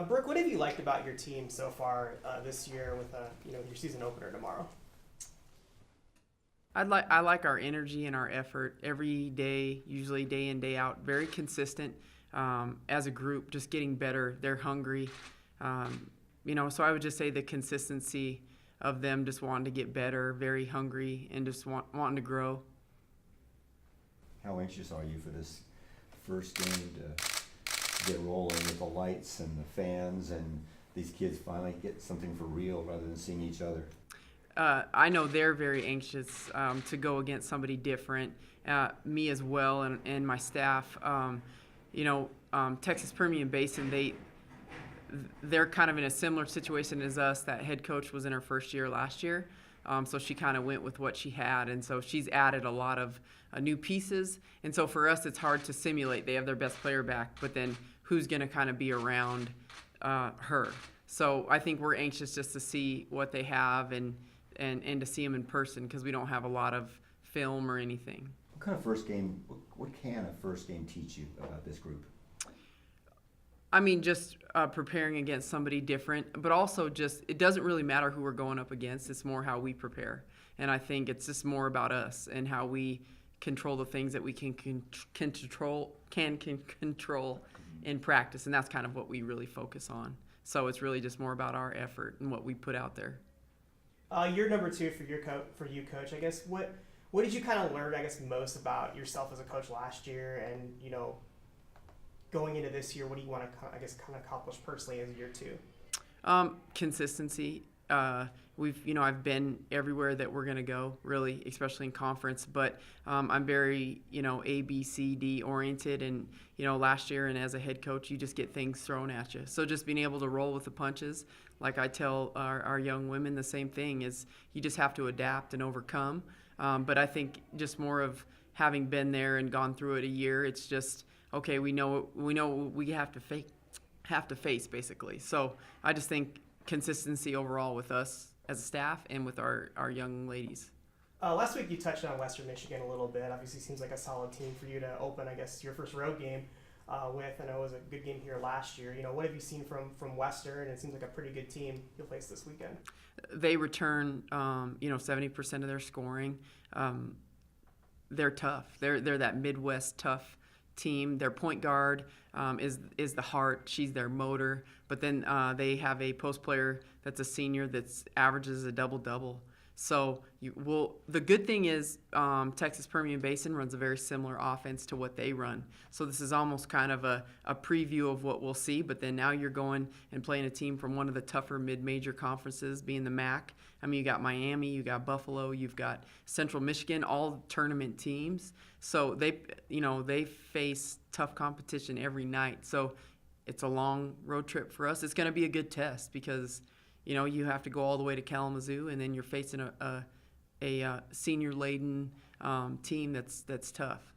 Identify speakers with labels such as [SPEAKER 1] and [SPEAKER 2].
[SPEAKER 1] Brooke, what have you liked about your team so far this year with your season opener tomorrow?
[SPEAKER 2] I like our energy and our effort every day, usually day in day out. Very consistent as a group, just getting better. They're hungry, so I would just say the consistency of them just wanting to get better, very hungry, and just wanting to grow.
[SPEAKER 3] How anxious are you for this first game to get rolling with the lights and the fans and these kids finally get something for real rather than seeing each other?
[SPEAKER 2] I know they're very anxious to go against somebody different, me as well, and my staff. Texas Permian Basin, they're kind of in a similar situation as us. That head coach was in her first year last year, so she kind of went with what she had, and so she's added a lot of new pieces. And so for us, it's hard to simulate. They have their best player back, but then who's going to kind of be around her? So I think we're anxious just to see what they have and to see them in person because we don't have a lot of film or anything.
[SPEAKER 3] What kind of first game? What can a first game teach you about this group?
[SPEAKER 2] I mean, just preparing against somebody different, but also just it doesn't really matter who we're going up against. It's more how we prepare, and I think it's just more about us and how we control the things that we can control in practice, and that's kind of what we really focus on. So it's really just more about our effort and what we put out there.
[SPEAKER 1] You're number two for you, coach. I guess what did you kind of learn? I guess most about yourself as a coach last year, and going into this year, what do you want to kind of accomplish personally as year two?
[SPEAKER 2] Consistency. I've been everywhere that we're going to go, really, especially in conference. But I'm very, A, B, C, D oriented. And, last year and as a head coach, you just get things thrown at you. So just being able to roll with the punches, like I tell our young women, the same thing is you just have to adapt and overcome. But I think just more of having been there and gone through it a year, it's just, okay, we know we have to face basically. So I just think consistency overall with us as a staff and with our young ladies.
[SPEAKER 1] Last week you touched on Western Michigan a little bit. Obviously seems like a solid team for you to open, I guess, your first road game with. I know it was a good game here last year. What have you seen from Western? It seems like a pretty good team you'll face this weekend.
[SPEAKER 2] They return 70% of their scoring. They're tough. They're that Midwest tough team. Their point guard is the heart. She's their motor. But then they have a post player that's a senior that averages a double-double. So the good thing is Texas Permian Basin runs a very similar offense to what they run. So this is almost kind of a preview of what we'll see. But then now you're going and playing a team from one of the tougher mid-major conferences, being the MAC. I mean, you got Miami, you got Buffalo, you've got Central Michigan, all tournament teams. So they face tough competition every night. So it's a long road trip for us. It's going to be a good test because you have to go all the way to Kalamazoo, and then you're facing a senior-laden team that's tough.